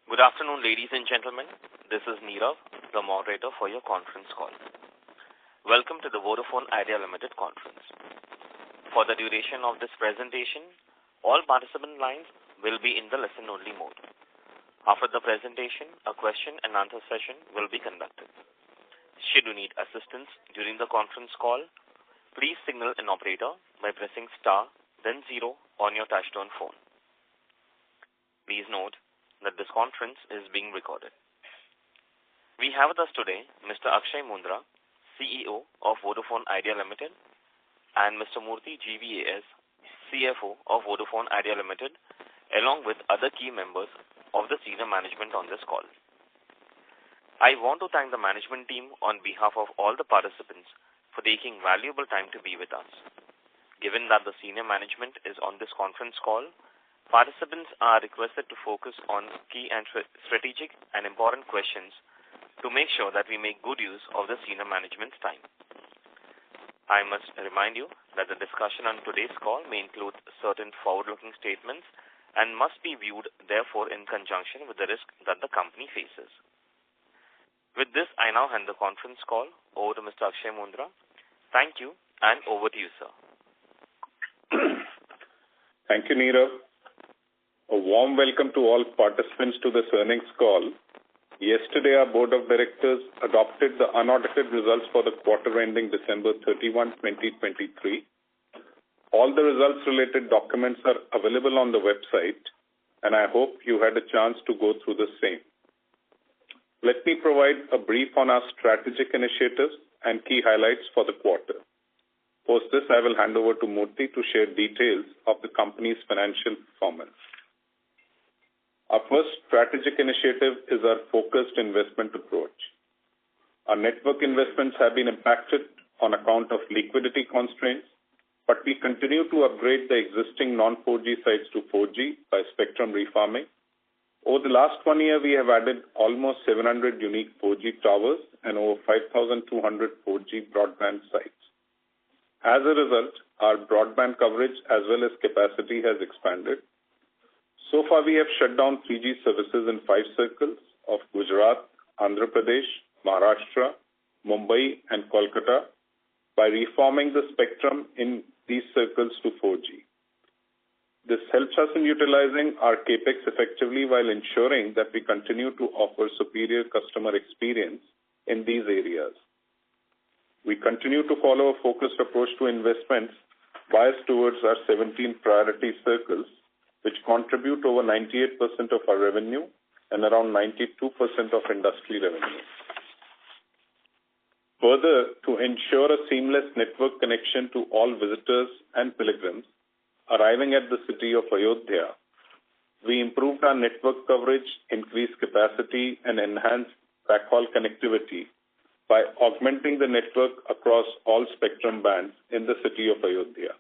Good afternoon, ladies and gentlemen. This is Nirav, the moderator for your conference call. Welcome to the Vodafone Idea Limited conference. For the duration of this presentation, all participant lines will be in the listen-only mode. After the presentation, a question and answer session will be conducted. Should you need assistance during the conference call, please signal an operator by pressing star, then 0 on your touchtone phone. Please note that this conference is being recorded. We have with us today Mr. Akshay Mundra, CEO of Vodafone Idea Limited, and Mr. Murthy GVAS, CFO of Vodafone Idea Limited, along with other key members of the senior management on this call. I want to thank the management team on behalf of all the participants for taking valuable time to be with us. Given that the senior management is on this conference call, participants are requested to focus on key and strategic and important questions to make sure that we make good use of the senior management's time. I must remind you that the discussion on today's call may include certain forward-looking statements and must be viewed, therefore, in conjunction with the risk that the company faces. With this, I now hand the conference call over to Mr. Akshay Mundra. Thank you, and over to you, sir. Thank you, Nirav. A warm welcome to all participants to this earnings call. Yesterday, our Board of Directors adopted the unaudited results for the quarter ending December 31, 2023. All the results-related documents are available on the website, and I hope you had a chance to go through the same. Let me provide a brief on our strategic initiatives and key highlights for the quarter. Post this, I will hand over to Murthy to share details of the company's financial performance. Our first strategic initiative is our focused investment approach. Our network investments have been impacted on account of liquidity constraints, but we continue to upgrade the existing non-4G sites to 4G by spectrum refarming. Over the last 1 year, we have added almost 700 unique 4G towers and over 5,200 4G broadband sites. As a result, our broadband coverage as well as capacity has expanded. So far, we have shut down 3G services in 5 circles of Gujarat, Andhra Pradesh, Maharashtra, Mumbai, and Kolkata by reforming the spectrum in these circles to 4G. This helps us in utilizing our capex effectively while ensuring that we continue to offer superior customer experience in these areas. We continue to follow a focused approach to investments biased towards our 17 priority circles, which contribute over 98% of our revenue and around 92% of industry revenue. Further, to ensure a seamless network connection to all visitors and pilgrims arriving at the city of Ayodhya, we improved our network coverage, increased capacity, and enhanced backhaul connectivity by augmenting the network across all spectrum bands in the city of Ayodhya.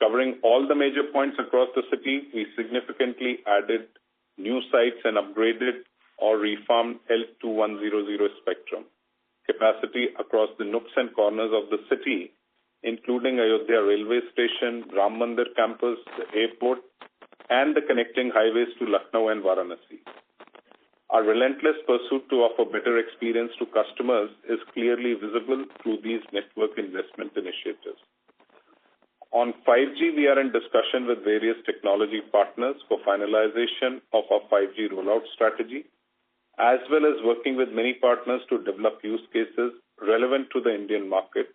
Covering all the major points across the city, we significantly added new sites and upgraded or refarmed L2100 spectrum capacity across the nooks and corners of the city, including Ayodhya railway station, Ram Mandir campus, the airport, and the connecting highways to Lucknow and Varanasi. Our relentless pursuit to offer better experience to customers is clearly visible through these network investment initiatives. On 5G, we are in discussion with various technology partners for finalization of our 5G rollout strategy, as well as working with many partners to develop use cases relevant to the Indian market,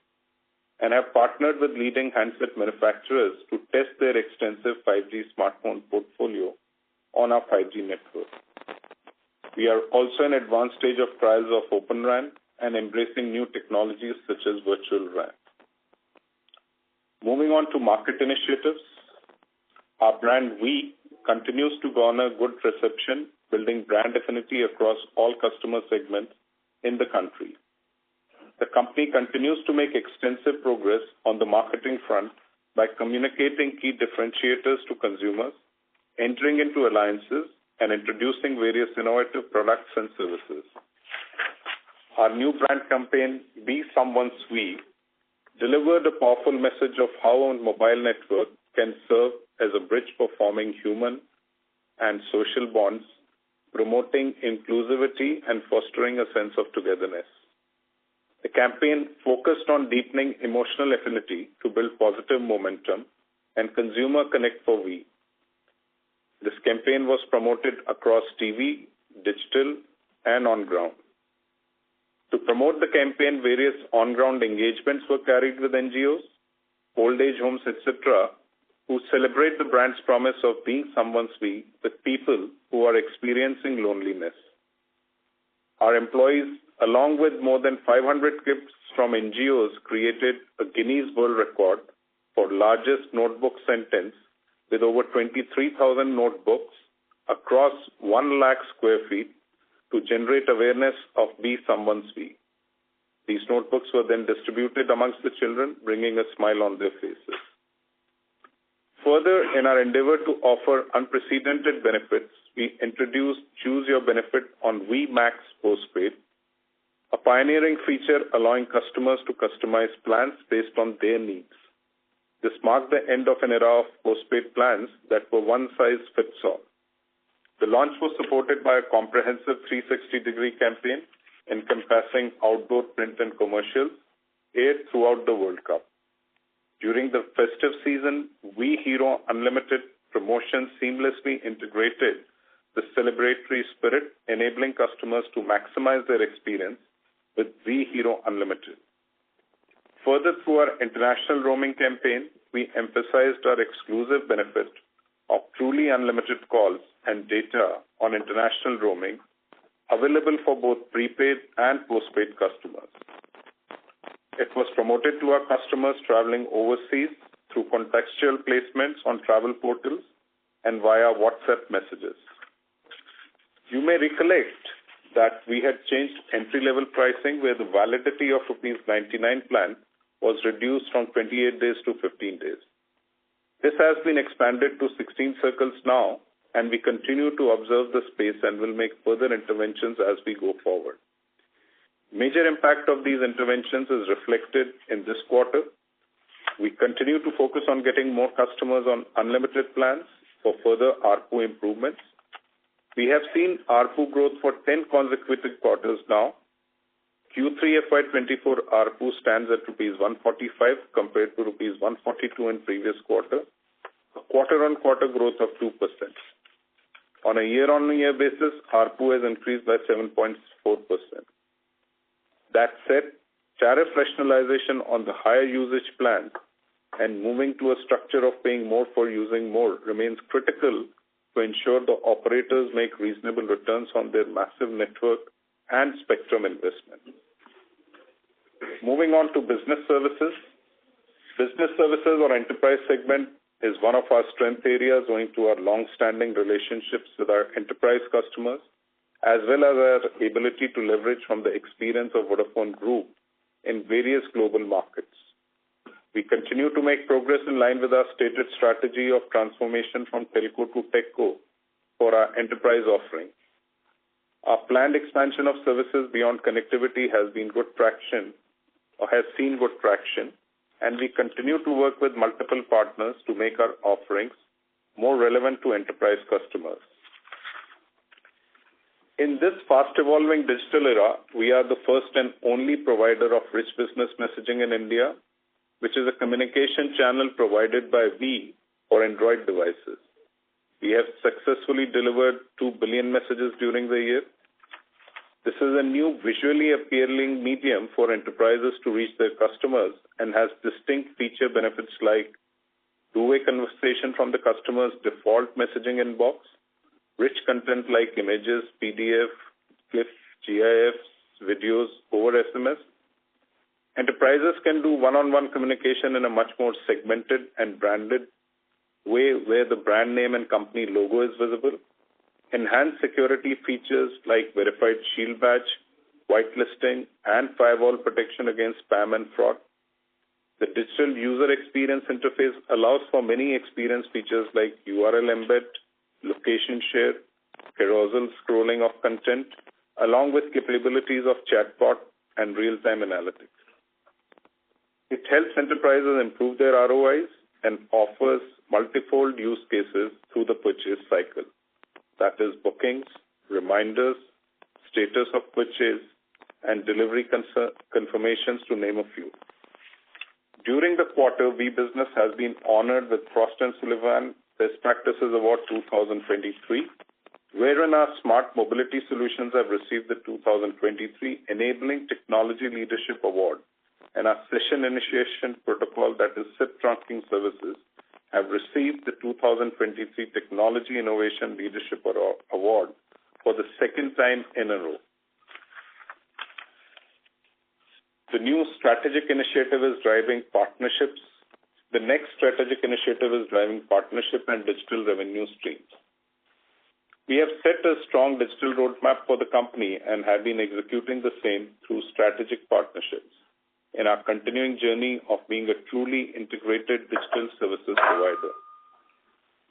and have partnered with leading handset manufacturers to test their extensive 5G smartphone portfolio on our 5G network. We are also in advanced stage of trials of Open RAN and embracing new technologies such as virtual RAN. Moving on to market initiatives, our brand We continues to garner good reception, building brand affinity across all customer segments in the country. The company continues to make extensive progress on the marketing front by communicating key differentiators to consumers, entering into alliances, and introducing various innovative products and services. Our new brand campaign, Be Someone's We, delivered a powerful message of how a mobile network can serve as a bridge for forming human and social bonds promoting inclusivity and fostering a sense of togetherness. The campaign focused on deepening emotional affinity to build positive momentum and consumer connect for We. This campaign was promoted across TV, digital, and on-ground. To promote the campaign, various on-ground engagements were carried with NGOs, old age homes, etc., who celebrate the brand's promise of being someone's We with people who are experiencing loneliness. Our employees, along with more than 500 clips from NGOs, created a Guinness World Record for largest notebook sentence with over 23,000 notebooks across 1 lakh square feet to generate awareness of Be Someone's We. These notebooks were then distributed amongst the children, bringing a smile on their faces. Further, in our endeavor to offer unprecedented benefits, we introduced Choose Your Benefit on We Max Postpaid, a pioneering feature allowing customers to customize plans based on their needs. This marked the end of an era of postpaid plans that were one-size-fits-all. The launch was supported by a comprehensive 360-degree campaign encompassing outdoor, print, and commercials aired throughout the World Cup. During the festive season, We Hero Unlimited promotion seamlessly integrated the celebratory spirit, enabling customers to maximize their experience with We Hero Unlimited. Further, through our international roaming campaign, we emphasized our exclusive benefit of truly unlimited calls and data on international roaming, available for both prepaid and postpaid customers. It was promoted to our customers traveling overseas through contextual placements on travel portals and via WhatsApp messages. You may recollect that we had changed entry-level pricing where the validity of ₹99 plan was reduced from 28 days to 15 days. This has been expanded to 16 circles now, and we continue to observe the space and will make further interventions as we go forward. Major impact of these interventions is reflected in this quarter. We continue to focus on getting more customers on unlimited plans for further ARPU improvements. We have seen ARPU growth for 10 consecutive quarters now. Q3 FY24 ARPU stands at ₹145 compared to ₹142 in previous quarter, a quarter-on-quarter growth of 2%. On a year-on-year basis, ARPU has increased by 7.4%. That said, tariff rationalization on the higher usage plans and moving to a structure of paying more for using more remains critical to ensure the operators make reasonable returns on their massive network and spectrum investment. Moving on to business services. Business services or enterprise segment is one of our strength areas owing to our long-standing relationships with our enterprise customers, as well as our ability to leverage from the experience of Vodafone Group in various global markets. We continue to make progress in line with our stated strategy of transformation from telco to techco for our enterprise offering. Our planned expansion of services beyond connectivity has seen good traction, and we continue to work with multiple partners to make our offerings more relevant to enterprise customers. In this fast-evolving digital era, we are the first and only provider of rich business messaging in India, which is a communication channel provided by We for Android devices. We have successfully delivered 2 billion messages during the year. This is a new visually appealing medium for enterprises to reach their customers and has distinct feature benefits like two-way conversation from the customer's default messaging inbox, rich content like images, PDF, GIFs, GIFs, videos over SMS. Enterprises can do one-on-one communication in a much more segmented and branded way where the brand name and company logo is visible. Enhanced security features like verified shield badge, whitelisting, and firewall protection against spam and fraud. The digital user experience interface allows for many experience features like URL embed, location share, carousel scrolling of content, along with capabilities of chatbot and real-time analytics. It helps enterprises improve their ROIs and offers multifold use cases through the purchase cycle. That is bookings, reminders, status of purchase, and delivery confirmations, to name a few. During the quarter, V-Business has been honored with Frost & Sullivan Best Practices Award 2023, wherein our smart mobility solutions have received the 2023 Enabling Technology Leadership Award, and our session initiation protocol, that is SIP trunking services, have received the 2023 Technology Innovation Leadership Award for the second time in a row. The new strategic initiative is driving partnerships. The next strategic initiative is driving partnership and digital revenue streams. We have set a strong digital roadmap for the company and have been executing the same through strategic partnerships in our continuing journey of being a truly integrated digital services provider.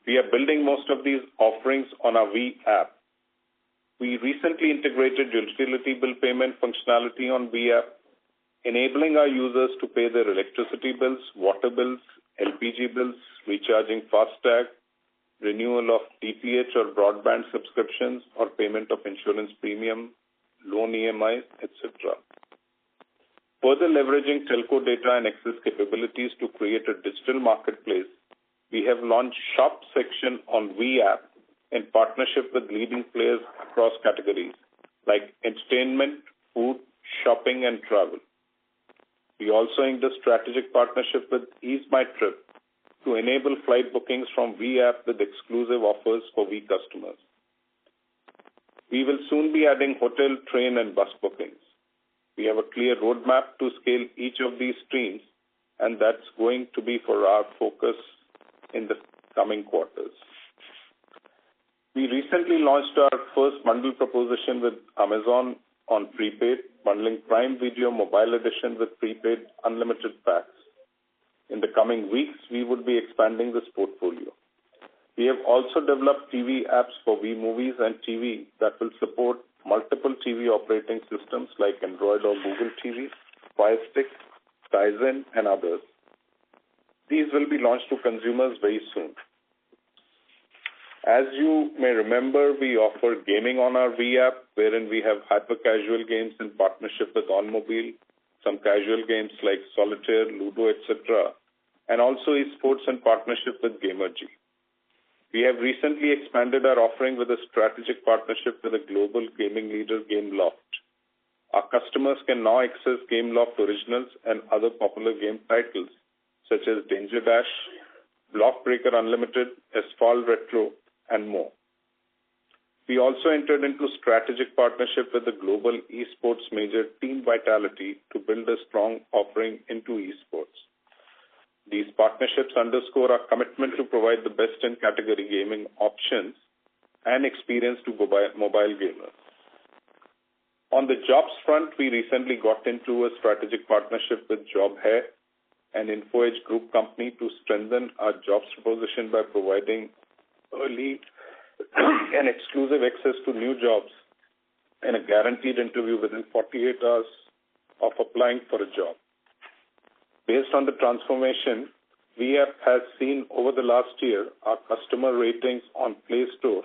We are building most of these offerings on our V app. We recently integrated utility bill payment functionality on V app, enabling our users to pay their electricity bills, water bills, LPG bills, recharging FASTag, renewal of DTH or broadband subscriptions, or payment of insurance premium, loan EMIs, etc. Further leveraging telco data and access capabilities to create a digital marketplace, we have launched Shop section on V app in partnership with leading players across categories like entertainment, food, shopping, and travel. We also inked a strategic partnership with Ease My Trip to enable flight bookings from V app with exclusive offers for V customers. We will soon be adding hotel, train, and bus bookings. We have a clear roadmap to scale each of these streams, and that's going to be for our focus in the coming quarters. We recently launched our first bundle proposition with Amazon on prepaid, bundling Prime Video Mobile Edition with prepaid unlimited packs. In the coming weeks, we would be expanding this portfolio. We have also developed TV apps for V Movies and TV that will support multiple TV operating systems like Android or Google TV, Fire Stick, Tizen, and others. These will be launched to consumers very soon. As you may remember, we offer gaming on our V app, wherein we have hyper-casual games in partnership with OnMobile, some casual games like Solitaire, Ludo, etc., and also esports in partnership with Gamergy. We have recently expanded our offering with a strategic partnership with a global gaming leader, Gameloft. Our customers can now access Gameloft originals and other popular game titles such as Danger Dash, Block Breaker Unlimited, Asphalt Retro, and more. We also entered into strategic partnership with the global esports major Team Vitality to build a strong offering into esports. These partnerships underscore our commitment to provide the best-in-category gaming options and experience to mobile gamers. On the jobs front, we recently got into a strategic partnership with Job Hai, an InfoEdge group company, to strengthen our jobs proposition by providing early and exclusive access to new jobs and a guaranteed interview within 48 hours of applying for a job. Based on the transformation we have seen over the last year, our customer ratings on Play Store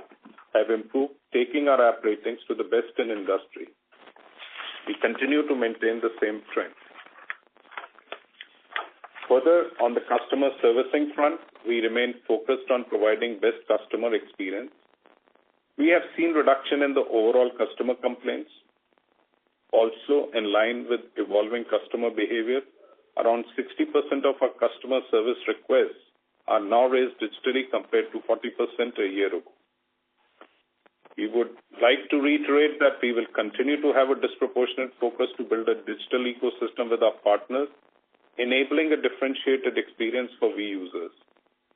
have improved, taking our app ratings to the best in industry. We continue to maintain the same trend. Further, on the customer servicing front, we remain focused on providing best customer experience. We have seen reduction in the overall customer complaints. Also, in line with evolving customer behavior, around 60% of our customer service requests are now raised digitally compared to 40% a year ago. We would like to reiterate that we will continue to have a disproportionate focus to build a digital ecosystem with our partners, enabling a differentiated experience for V users,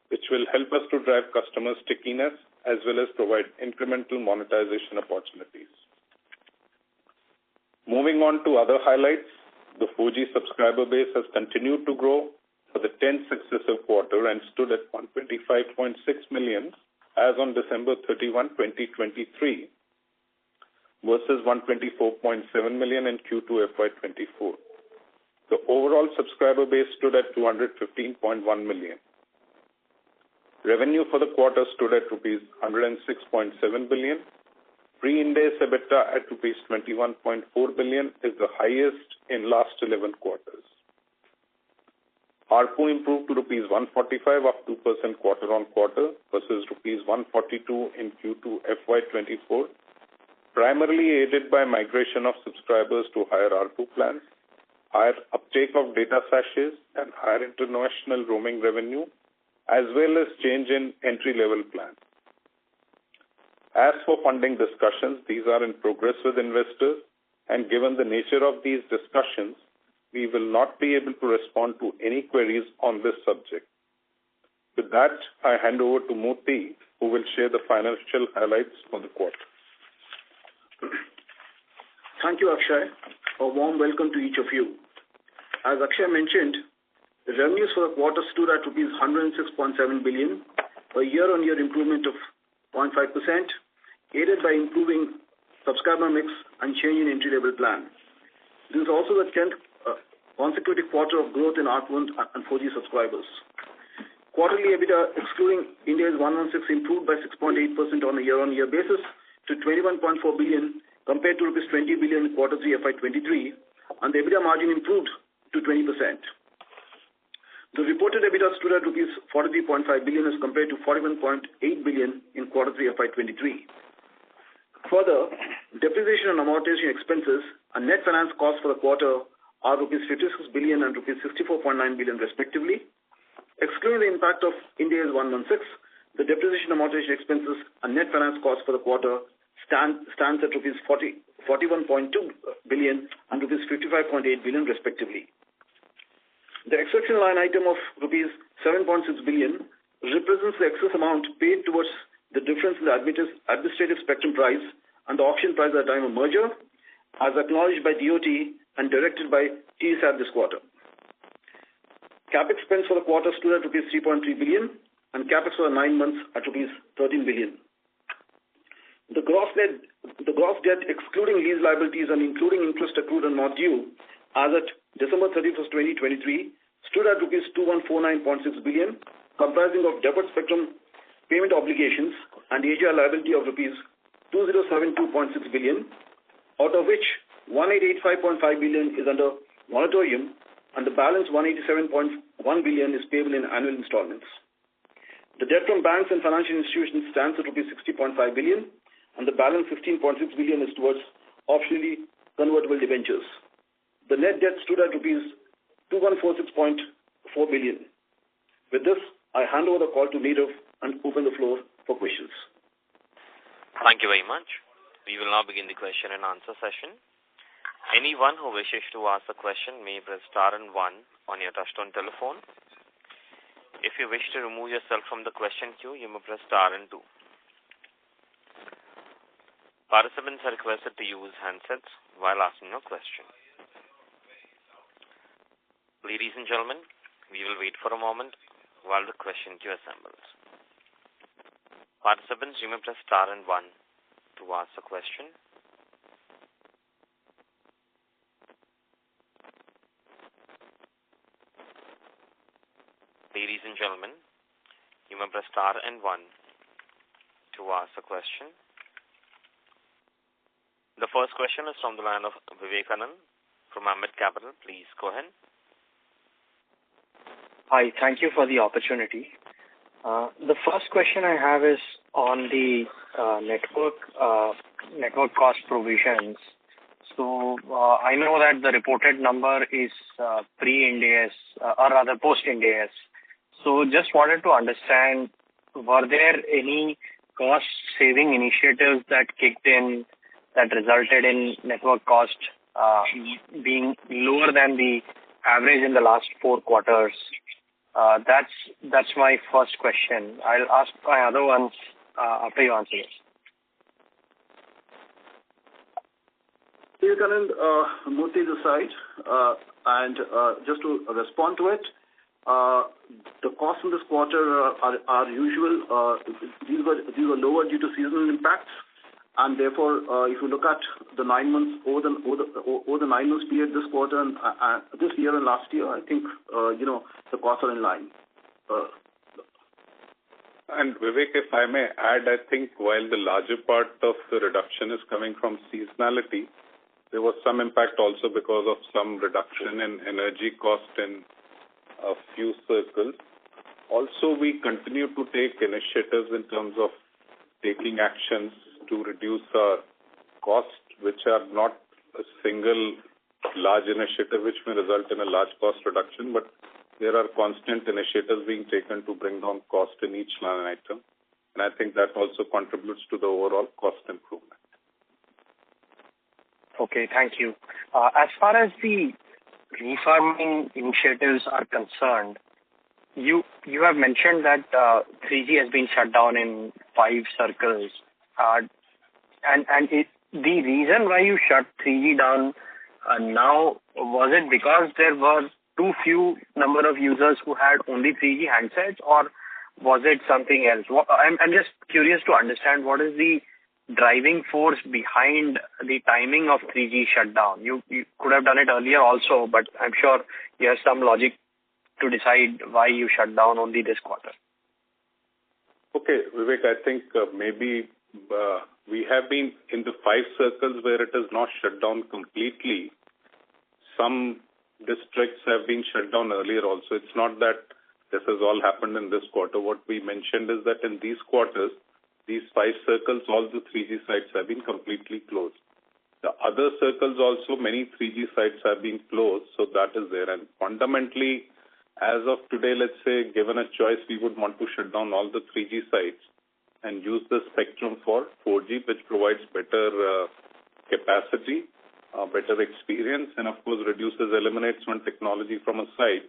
which will help us to drive customer stickiness as well as provide incremental monetization opportunities. Moving on to other highlights, the 4G subscriber base has continued to grow for the 10th successive quarter and stood at 125.6 million as on December 31, 2023, versus 124.7 million in Q2 FY24. The overall subscriber base stood at 215.1 million. Revenue for the quarter stood at rupees 106.7 billion, Pre-Ind AS EBITDA at rupees 21.4 billion is the highest in last 11 quarters. ARPU improved to rupees 145, up 2% quarter-on-quarter versus rupees 142 in Q2 FY24, primarily aided by migration of subscribers to higher ARPU plans, higher uptake of data sachets, and higher international roaming revenue, as well as change in entry-level plans. As for funding discussions, these are in progress with investors, and given the nature of these discussions, we will not be able to respond to any queries on this subject. With that, I hand over to Murthy, who will share the financial highlights for the quarter. Thank you, Akshay. A warm welcome to each of you. As Akshay mentioned, the revenues for the quarter stood at rupees 106.7 billion, a year-on-year improvement of 0.5%, aided by improving subscriber mix and change in entry-level plan. This is also the 10th consecutive quarter of growth in ARPU and 4G subscribers. Quarterly EBITDA, excluding Ind AS 116, improved by 6.8% on a year-on-year basis to 21.4 billion compared to rupees 20 billion in quarter 3 FY23, and the EBITDA margin improved to 20%. The reported EBITDA stood at rupees 43.5 billion as compared to 41.8 billion in quarter 3 FY23. Further, depreciation and amortization expenses and net finance costs for the quarter are rupees 56 billion and rupees 64.9 billion respectively. Excluding the impact of Ind AS 116, the depreciation amortization expenses and net finance costs for the quarter stands at rupees 41.2 billion and rupees 55.8 billion respectively. The exceptional line item of rupees 7.6 billion represents the excess amount paid towards the difference in the administrative spectrum price and the auction price at the time of merger, as acknowledged by DoT and directed by TSAT this quarter. CapEx spends for the quarter stood at rupees 3.3 billion and CapEx for the 9 months at rupees 13 billion. The gross debt excluding lease liabilities and including interest accrued and not due as at December 31st, 2023 stood at rupees 2149.6 billion, comprising of deferred spectrum payment obligations and AGR liability of rupees 2072.6 billion, out of which 1885.5 billion is under moratorium and the balance 187.1 billion is payable in annual installments. The debt from banks and financial institutions stands at rupees 60.5 billion and the balance 15.6 billion is towards optionally convertible debentures. The net debt stood at rupees 2146.4 billion. With this, I hand over the call to Nirav and open the floor for questions. Thank you very much. We will now begin the question and answer session. Anyone who wishes to ask a question may press star and 1 on your touchtone telephone. If you wish to remove yourself from the question queue, you may press star and 2. Participants are requested to use handsets while asking a question. Ladies and gentlemen, we will wait for a moment while the question queue assembles. Participants, you may press star and 1 to ask a question. Ladies and gentlemen, you may press star and 1 to ask a question. The first question is from the line of Vivekanand from Ambit Capital. Please go ahead. Hi, thank you for the opportunity. The first question I have is on the network cost provisions. So I know that the reported number is pre-Ind AS or rather post-Ind AS. So just wanted to understand, were there any cost-saving initiatives that kicked in that resulted in network cost being lower than the average in the last 4 quarters? That's my first question. I'll ask my other ones after you answer this. Vivekanand, Murthy this side, and just to respond to it, the costs in this quarter are usual. These were lower due to seasonal impacts, and therefore, if you look at the 9 months over the 9 months period this quarter and this year and last year, I think the costs are in line. And Vivek, if I may add, I think while the larger part of the reduction is coming from seasonality, there was some impact also because of some reduction in energy cost in a few circles. Also, we continue to take initiatives in terms of taking actions to reduce our cost, which are not a single large initiative which may result in a large cost reduction, but there are constant initiatives being taken to bring down cost in each line item. And I think that also contributes to the overall cost improvement. Okay, thank you. As far as the refarming initiatives are concerned, you have mentioned that 3G has been shut down in 5 circles. The reason why you shut 3G down now, was it because there were too few number of users who had only 3G handsets, or was it something else? I'm just curious to understand what is the driving force behind the timing of 3G shutdown. You could have done it earlier also, but I'm sure you have some logic to decide why you shut down only this quarter. Okay, Vivek, I think maybe we have been in the 5 circles where it is not shut down completely. Some districts have been shut down earlier also. It's not that this has all happened in this quarter. What we mentioned is that in these quarters, these 5 circles, all the 3G sites have been completely closed. The other circles also, many 3G sites have been closed, so that is there. And fundamentally, as of today, let's say, given a choice, we would want to shut down all the 3G sites and use the spectrum for 4G, which provides better capacity, better experience, and of course eliminates one technology from a site,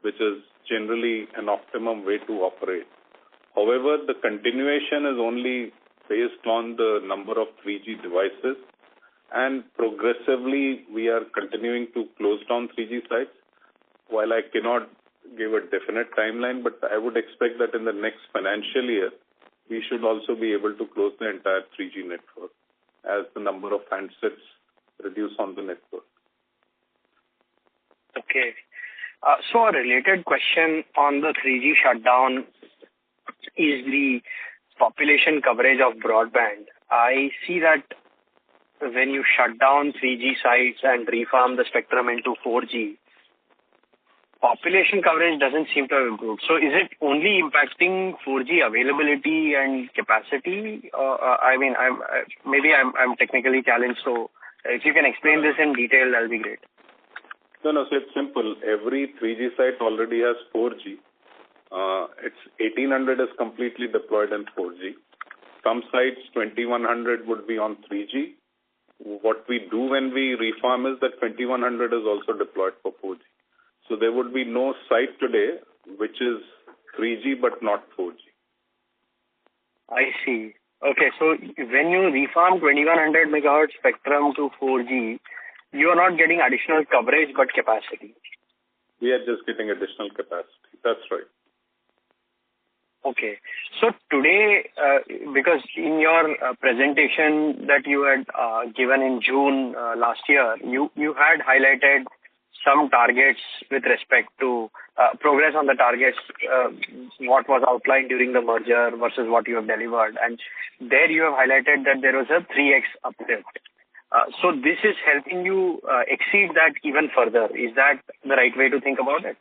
which is generally an optimum way to operate. However, the continuation is only based on the number of 3G devices, and progressively we are continuing to close down 3G sites. While I cannot give a definite timeline, but I would expect that in the next financial year, we should also be able to close the entire 3G network as the number of handsets reduce on the network. Okay. So a related question on the 3G shutdown is the population coverage of broadband. I see that when you shut down 3G sites and refarm the spectrum into 4G, population coverage doesn't seem to have improved. So is it only impacting 4G availability and capacity? I'm technically challenged, so if you can explain this in detail, that'll be great. No, so it's simple. Every 3G site already has 4G. It's 1800 is completely deployed in 4G. Some sites, 2100 would be on 3G. What we do when we refarm is that 2100 is also deployed for 4G. So there would be no site today which is 3G but not 4G. I see. Okay, so when you refarm 2100 megahertz spectrum to 4G, you are not getting additional coverage but capacity. We are just getting additional capacity. That's right. Okay. So today, because in your presentation that you had given in June last year, you had highlighted some targets with respect to progress on the targets, what was outlined during the merger versus what you have delivered. And there you have highlighted that there was a 3x uplift. So this is helping you exceed that even further. Is that the right way to think about it?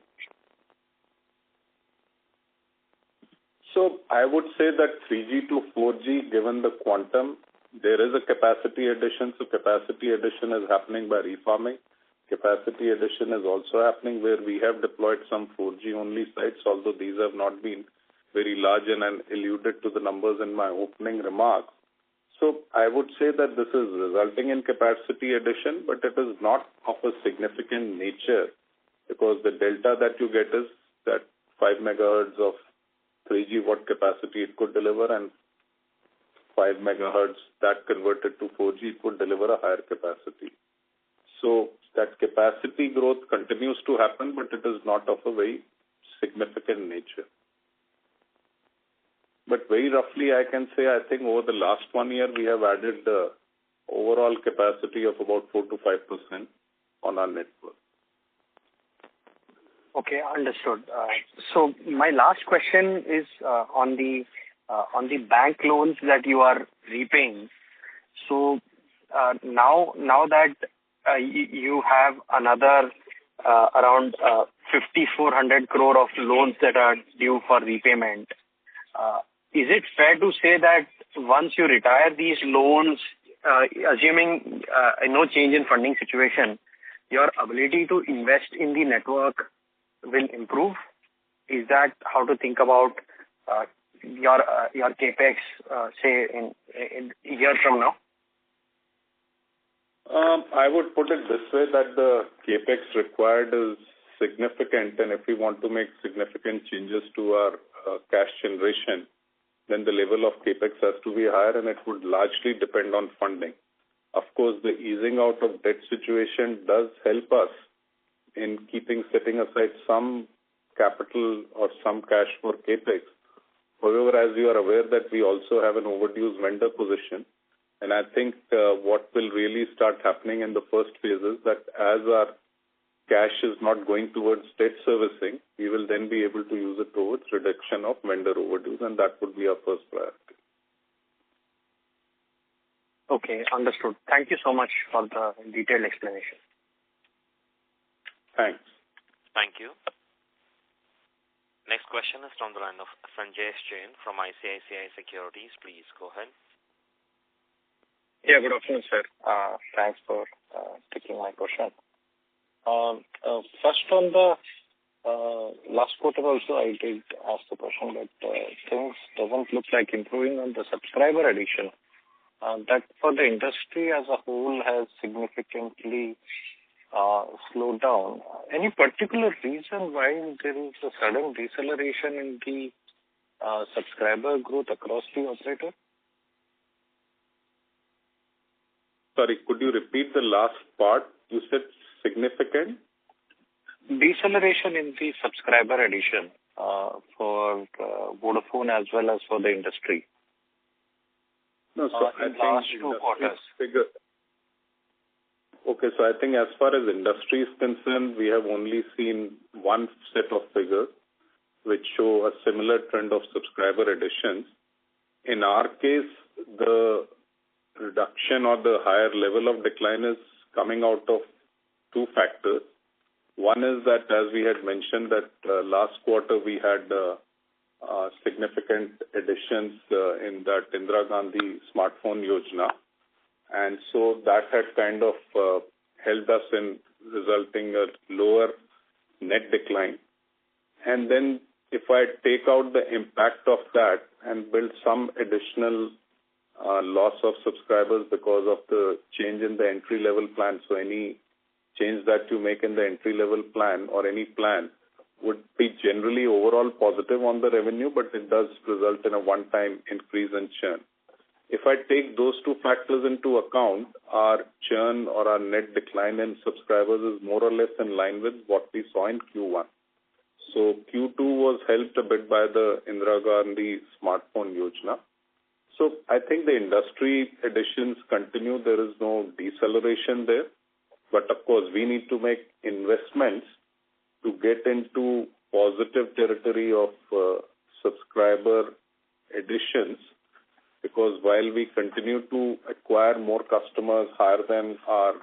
So I would say that 3G to 4G, given the quantum, there is a capacity addition. So capacity addition is happening by refarming. Capacity addition is also happening where we have deployed some 4G only sites, although these have not been very large, and I alluded to the numbers in my opening remarks. So I would say that this is resulting in capacity addition, but it is not of a significant nature because the delta that you get is that 5 megahertz of 3G what capacity it could deliver, and 5 megahertz that converted to 4G it could deliver a higher capacity. So that capacity growth continues to happen, but it is not of a very significant nature. But very roughly, I can say, I think over the last 1 year, we have added the overall capacity of about 4 to 5% on our network. Okay, understood. So my last question is on the bank loans that you are repaying. So now that you have another around 5,400 crore of loans that are due for repayment, is it fair to say that once you retire these loans, assuming no change in funding situation, your ability to invest in the network will improve? Is that how to think about your capex, say in a year from now? I would put it this way, that the capex required is significant, and if we want to make significant changes to our cash generation, then the level of capex has to be higher, and it would largely depend on funding. Of course, the easing out of debt situation does help us in setting aside some capital or some cash for capex. However, as you are aware that we also have an overdue vendor position, and I think what will really start happening in the first phase is that as our cash is not going towards debt servicing, we will then be able to use it towards reduction of vendor overdues, and that would be our first priority. Okay, understood. Thank you so much for the detailed explanation. Thanks. Thank you. Next question is from the line of Sanjay Jain from ICICI Securities. Please go ahead. Yeah, good afternoon, sir. Thanks for taking my question. First, on the last quarter also, I did ask the question that things doesn't look like improving on the subscriber addition. That for the industry as a whole has significantly slowed down. Any particular reason why there is a sudden deceleration in the subscriber growth across the operator? Sorry, could you repeat the last part? You said significant? Deceleration in the subscriber addition for Vodafone as well as for the industry. No, so I think last 2 quarters. Okay, so I think as far as industry is concerned, we have only seen one set of figures which show a similar trend of subscriber additions. In our case, the reduction or the higher level of decline is coming out of 2 factors. One is that, as we had mentioned, that last quarter we had significant additions in that Indira Gandhi smartphone Yojana. And so that had kind of helped us in resulting a lower net decline. And then if I take out the impact of that and build some additional loss of subscribers because of the change in the entry-level plan, so any change that you make in the entry-level plan or any plan would be generally overall positive on the revenue, but it does result in a one-time increase in churn. If I take those 2 factors into account, our churn or our net decline in subscribers is more or less in line with what we saw in Q1. So Q2 was helped a bit by the Indira Gandhi smartphone Yojana. So I think the industry additions continue. There is no deceleration there. But of course, we need to make investments to get into positive territory of subscriber additions, because while we continue to acquire more customers higher than our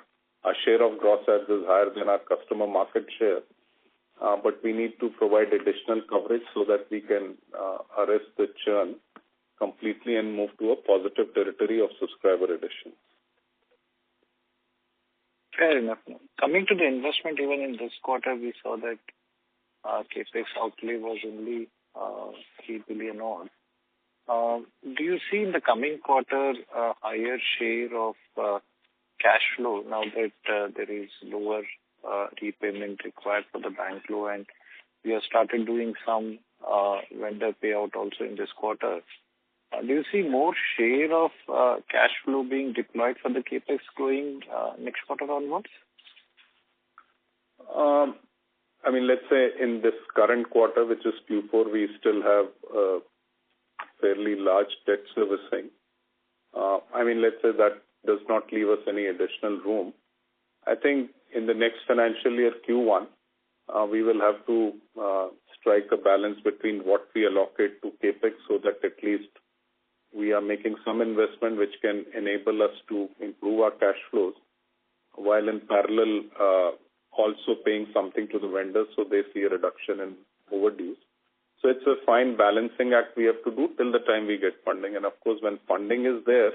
share of gross adds is higher than our customer market share, but we need to provide additional coverage so that we can arrest the churn completely and move to a positive territory of subscriber additions. Fair enough. Coming to the investment, even in this quarter, we saw that capex outlay was only 3 billion odd. Do you see in the coming quarter a higher share of cash flow now that there is lower repayment required for the bank loan, and we have started doing some vendor payout also in this quarter? Do you see more share of cash flow being deployed for the capex going next quarter onwards? I mean, let's say in this current quarter, which is Q4, we still have fairly large debt servicing. I mean, let's say that does not leave us any additional room. I think in the next financial year, Q1, we will have to strike a balance between what we allocate to CAPEX so that at least we are making some investment which can enable us to improve our cash flows, while in parallel also paying something to the vendors so they see a reduction in overdues. So it's a fine balancing act we have to do till the time we get funding. And of course, when funding is there,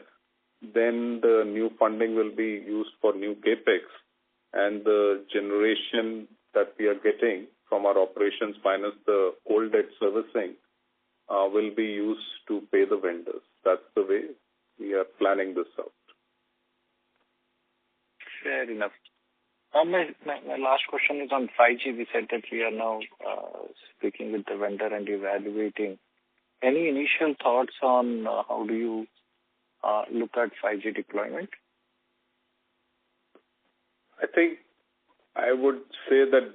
then the new funding will be used for new CAPEX, and the generation that we are getting from our operations minus the old debt servicing will be used to pay the vendors. That's the way we are planning this out. Fair enough. My last question is on 5G. We said that we are now speaking with the vendor and evaluating. Any initial thoughts on how do you look at 5G deployment? I think I would say that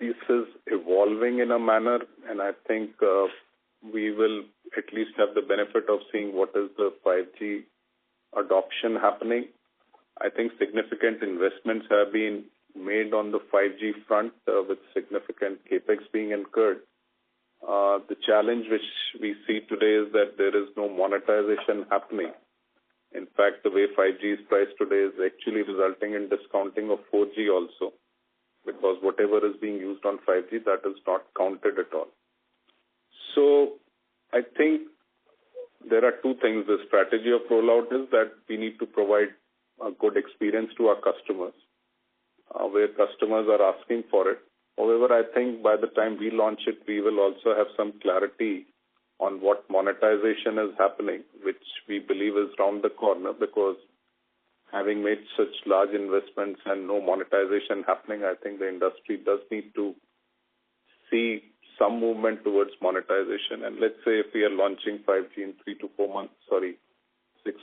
this is evolving in a manner, and I think we will at least have the benefit of seeing what is the 5G adoption happening. I think significant investments have been made on the 5G front with significant CAPEX being incurred. The challenge which we see today is that there is no monetization happening. In fact, the way 5G is priced today is actually resulting in discounting of 4G also, because whatever is being used on 5G, that is not counted at all. So I think there are two things. The strategy of rollout is that we need to provide a good experience to our customers, where customers are asking for it. However, I think by the time we launch it, we will also have some clarity on what monetization is happening, which we believe is round the corner, because having made such large investments and no monetization happening, I think the industry does need to see some movement towards monetization. And let's say if we are launching 5G in 6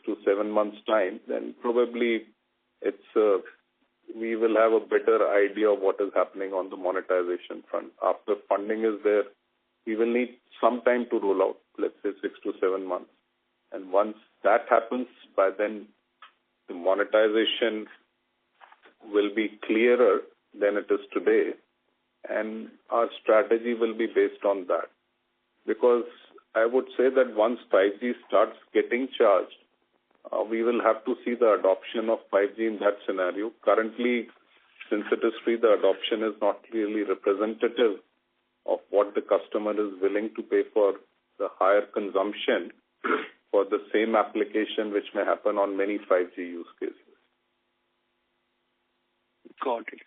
to 7 months time, then probably we will have a better idea of what is happening on the monetization front. After funding is there, we will need some time to roll out, let's say 6 to 7 months. And once that happens, by then the monetization will be clearer than it is today, and our strategy will be based on that. Because I would say that once 5G starts getting charged, we will have to see the adoption of 5G in that scenario. Currently, since it is free, the adoption is not really representative of what the customer is willing to pay for the higher consumption for the same application, which may happen on many 5G use cases. Got it.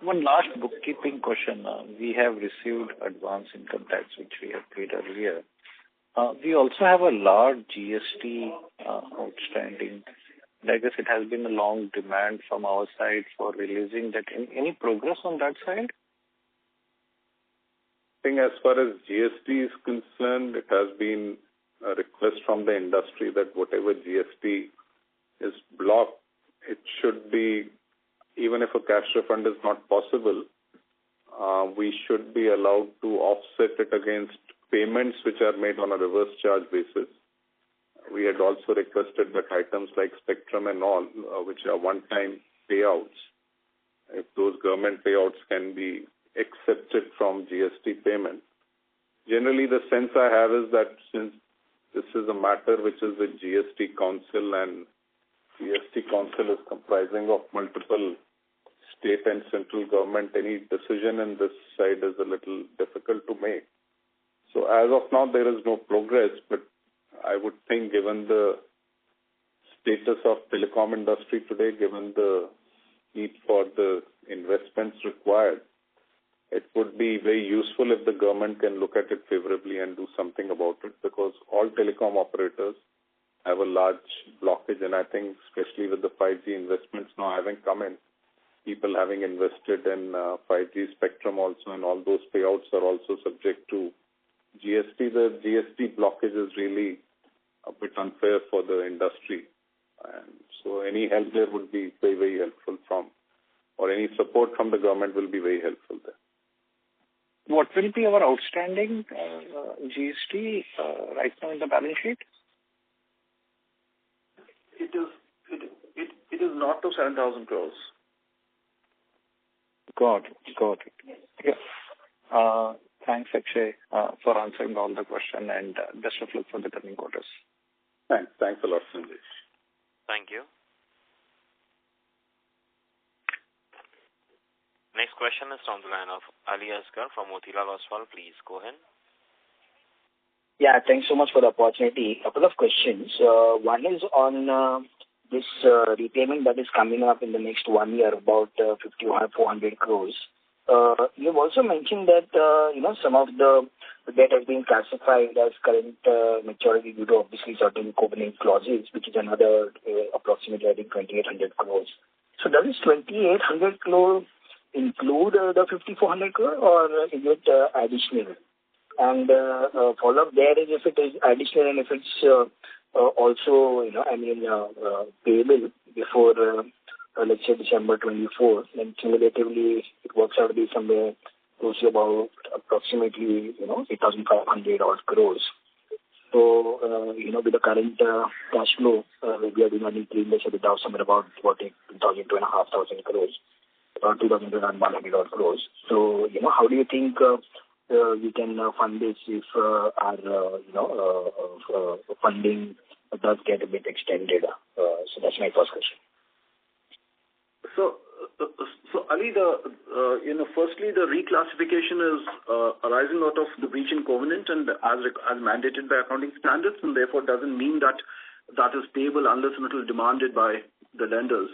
One last bookkeeping question. We have received advance income tax, which we have paid earlier. We also have a large GST outstanding. I guess it has been a long demand from our side for releasing that. Any progress on that side? I think as far as GST is concerned, it has been a request from the industry that whatever GST is blocked, it should be, even if a cash refund is not possible, we should be allowed to offset it against payments which are made on a reverse charge basis. We had also requested that items like spectrum and all, which are one-time payouts, if those government payouts can be accepted from GST payment. Generally, the sense I have is that since this is a matter which is with GST Council, and GST Council is comprising of multiple state and central government, any decision in this side is a little difficult to make. So as of now, there is no progress, but I would think given the status of telecom industry today, given the need for the investments required, it would be very useful if the government can look at it favorably and do something about it, because all telecom operators have a large blockage, and I think especially with the 5G investments now having come in, people having invested in 5G spectrum also, and all those payouts are also subject to GST. The GST blockage is really a bit unfair for the industry, and so any help there would be very, very helpful or any support from the government will be very helpful there. What will be our outstanding GST right now in the balance sheet? It is north of 7,000 crores. Got it. Yeah. Thanks, Akshay, for answering all the question, and best of luck for the coming quarters. Thanks. Thanks a lot, Sanjesh. Thank you. Next question is from the line of Ali Asgar from Motilal Oswal. Please go ahead. Yeah, thanks so much for the opportunity. A couple of questions. One is on this repayment that is coming up in the next 1 year, about 400 crores. You've also mentioned that, some of the debt has been classified as current maturity due to obviously certain covenant clauses, which is another approximately, I think, 2,800 crores. So does this 2,800 crore include the 5,400 crore or is it additional? And follow-up there is if it is additional and if it's also, payable before, let's say, December 24, then cumulatively it works out to be somewhere close to about approximately, 8,500 odd crores. So, with the current cash flow, we are doing an increase of about somewhere about 2,500 crores, or 2,100 odd crores. So, how do you think we can fund this if our funding does get a bit extended? So that's my first question. So Ali, firstly, the reclassification is arising out of the breach in covenant and as mandated by accounting standards, and therefore doesn't mean that is payable unless and until demanded by the lenders.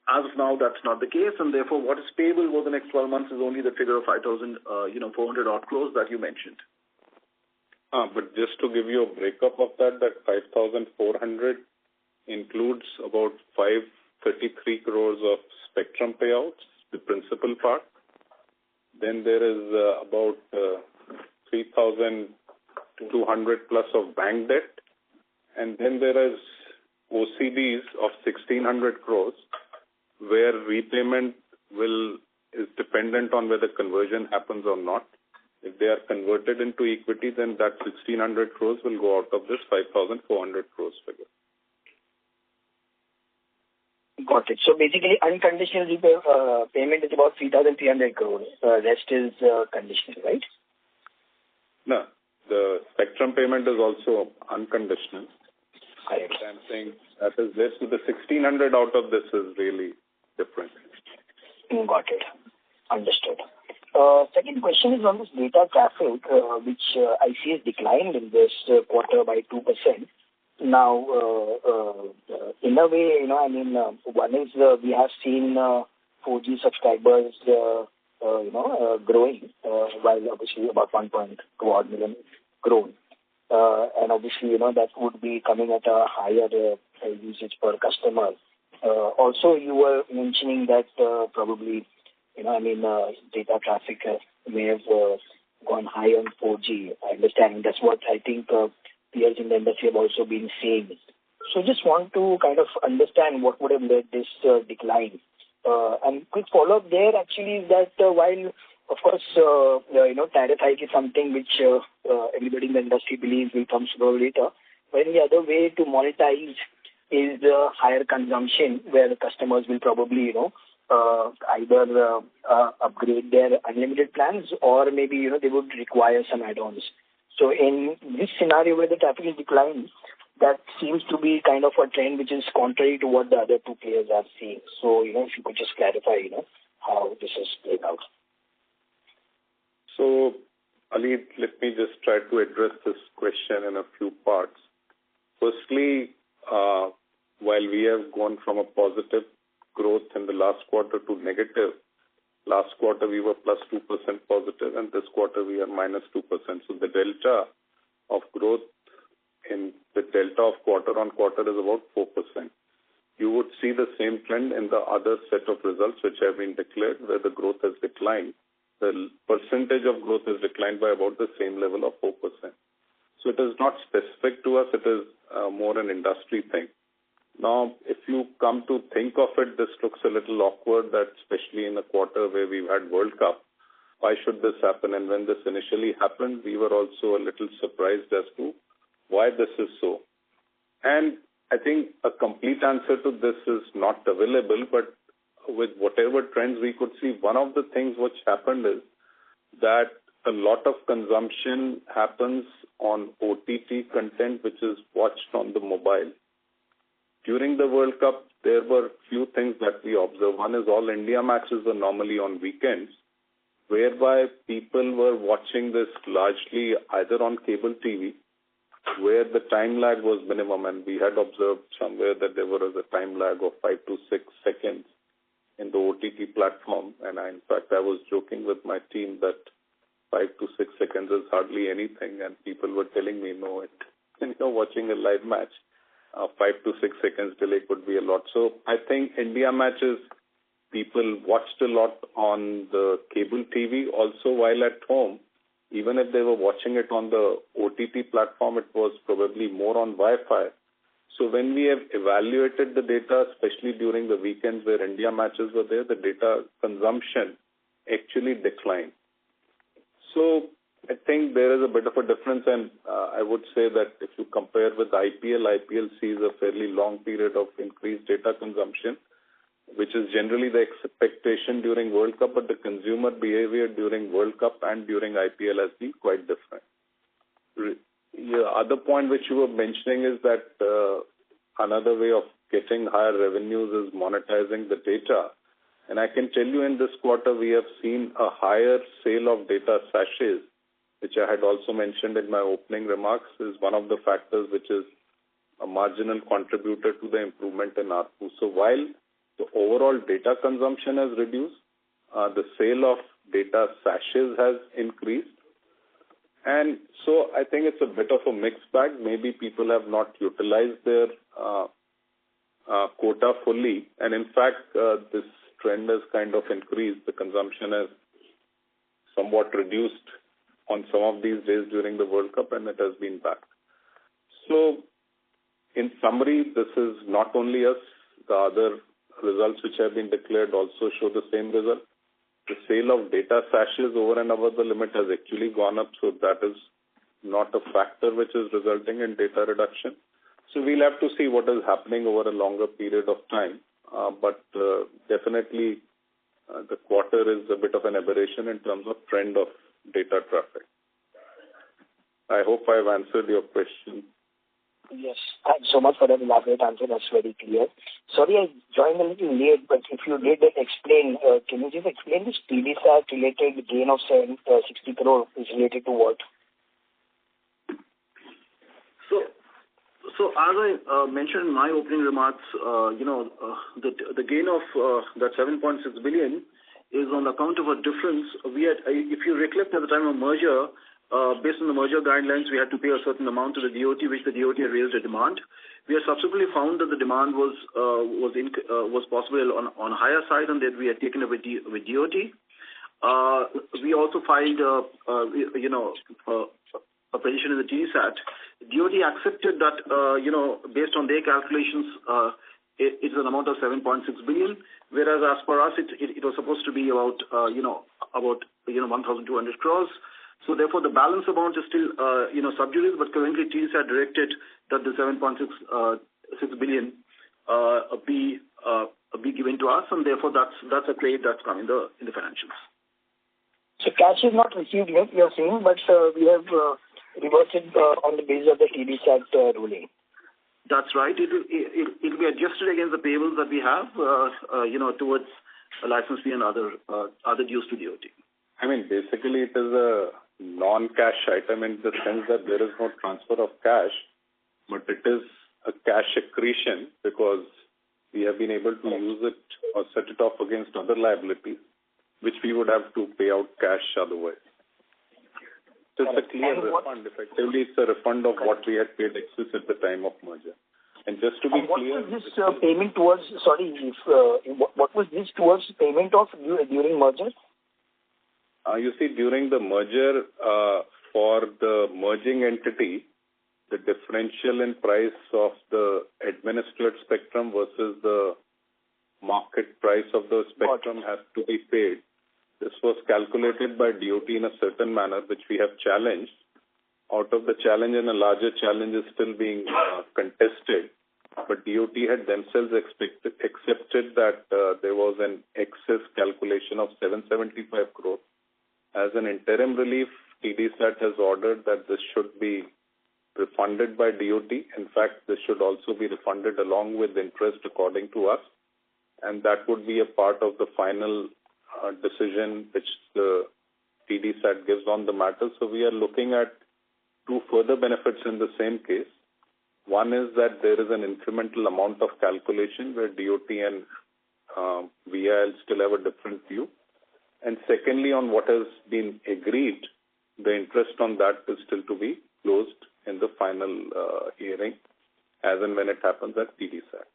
As of now, that's not the case, and therefore what is payable over the next 12 months is only the figure of 5,400 odd crores that you mentioned. But just to give you a breakup of that 5,400 includes about 533 crores of spectrum payouts, the principal part. Then there is about 3,200 plus of bank debt, and then there is OCDs of 1,600 crores, where repayment is dependent on whether conversion happens or not. If they are converted into equity, then that 1,600 crores will go out of this 5,400 crores figure. Got it. So basically, unconditional payment is about 3,300 crores. Rest is conditional, right? No, the spectrum payment is also unconditional. Correct. But I'm saying that is less. So the 1,600 out of this is really different. Got it. Understood. Second question is on this data traffic, which I see has declined in this quarter by 2%. Now, in a way, one is we have seen 4G subscribers, growing, while obviously about 1.2 odd million grown. And obviously, that would be coming at a higher usage per customer. Also, you were mentioning that probably, data traffic may have gone high on 4G. I understand that's what I think peers in the industry have also been saying. So just want to kind of understand what would have led this decline. And quick follow-up there actually is that while, of course, tariff hike is something which everybody in the industry believes will come sooner or later, but the other way to monetize is the higher consumption, where the customers will probably, either upgrade their unlimited plans or maybe, they would require some add-ons. So in this scenario where the traffic is declining, that seems to be kind of a trend which is contrary to what the other two players are seeing. So, if you could just clarify, how this is played out. So, Ali, let me just try to address this question in a few parts. Firstly, while we have gone from a positive growth in the last quarter to negative, last quarter we were plus 2% positive, and this quarter we are minus 2%. So the delta of growth in the delta of quarter on quarter is about 4%. You would see the same trend in the other set of results which have been declared, where the growth has declined. The percentage of growth has declined by about the same level of 4%. So it is not specific to us, it is more an industry thing. Now, if you come to think of it, this looks a little awkward, that especially in a quarter where we've had World Cup, why should this happen? And when this initially happened, we were also a little surprised as to why this is so. And I think a complete answer to this is not available, but with whatever trends we could see, one of the things which happened is that a lot of consumption happens on OTT content which is watched on the mobile. During the World Cup, there were few things that we observed. One is all India matches were normally on weekends, whereby people were watching this largely either on cable TV, where the time lag was minimum, and we had observed somewhere that there was a time lag of 5 to 6 seconds in the OTT platform. And in fact, I was joking with my team that 5 to 6 seconds is hardly anything, and people were telling me, no, when you're watching a live match, 5 to 6 seconds delay could be a lot. So I think India matches, people watched a lot on the cable TV. Also, while at home, even if they were watching it on the OTT platform, it was probably more on Wi-Fi. So when we have evaluated the data, especially during the weekends where India matches were there, the data consumption actually declined. So I think there is a bit of a difference, and I would say that if you compare with IPL sees a fairly long period of increased data consumption, which is generally the expectation during World Cup, but the consumer behavior during World Cup and during IPL has been quite different. The other point which you were mentioning is that another way of getting higher revenues is monetizing the data. And I can tell you in this quarter, we have seen a higher sale of data sachets, which I had also mentioned in my opening remarks, is one of the factors which is a marginal contributor to the improvement in ARPU. So while the overall data consumption has reduced, the sale of data sachets has increased. And so I think it's a bit of a mixed bag. Maybe people have not utilized their quota fully. And in fact, this trend has kind of increased. The consumption has somewhat reduced on some of these days during the World Cup, and it has been back. So in summary, this is not only us. The other results which have been declared also show the same result. The sale of data sachets over and above the limit has actually gone up, so that is not a factor which is resulting in data reduction. So we'll have to see what is happening over a longer period of time. But definitely the quarter is a bit of an aberration in terms of trend of data traffic. I hope I've answered your question. Yes, thanks so much for that elaborate answer. That's very clear. Sorry, I joined a little late, but if you did explain, can you just explain this TDSAT related gain of 60 crore is related to what? So as I mentioned in my opening remarks, the gain of that 7.6 billion is on account of a difference. We had, if you recollect at the time of merger, based on the merger guidelines, we had to pay a certain amount to the DOT, which the DOT had raised a demand. We have subsequently found that the demand was possible on a higher side, and that we had taken up with DOT. We also filed a petition in the TDSAT. DOT accepted that, based on their calculations, it's an amount of 7.6 billion, whereas as per us, it was supposed to be about 1,200 crores. So therefore, the balance amount is still, sub judice, but currently TDSAT directed that the 7.6 billion be given to us, and therefore that's a trade that's come in the financials. So cash is not received yet, you are saying, but we have reverted on the basis of the TDSAT ruling. That's right. It will be adjusted against the payables that we have, towards a license fee and other dues to DOT. I mean, basically, it is a non-cash item in the sense that there is no transfer of cash, but it is a cash accretion because we have been able to use it or set it off against other liabilities, which we would have to pay out cash otherwise. So it's a clear refund. Effectively, it's a refund of what we had paid excess at the time of merger. And just to be clear, what was this payment towards? Sorry, what was this towards payment of during merger? You see, during the merger, for the merging entity, the differential in price of the administered spectrum versus the market price of the spectrum has to be paid. This was calculated by DOT in a certain manner, which we have challenged. Out of the challenge, and a larger challenge is still being contested. But DOT had themselves accepted that there was an excess calculation of 775 crore. As an interim relief, TDSAT has ordered that this should be refunded by DoT. In fact, this should also be refunded along with interest according to us. And that would be a part of the final decision which the TDSAT gives on the matter. So we are looking at two further benefits in the same case. One is that there is an incremental amount of calculation where DoT and VIL still have a different view. And secondly, on what has been agreed, the interest on that is still to be closed in the final hearing as and when it happens at TDSAT.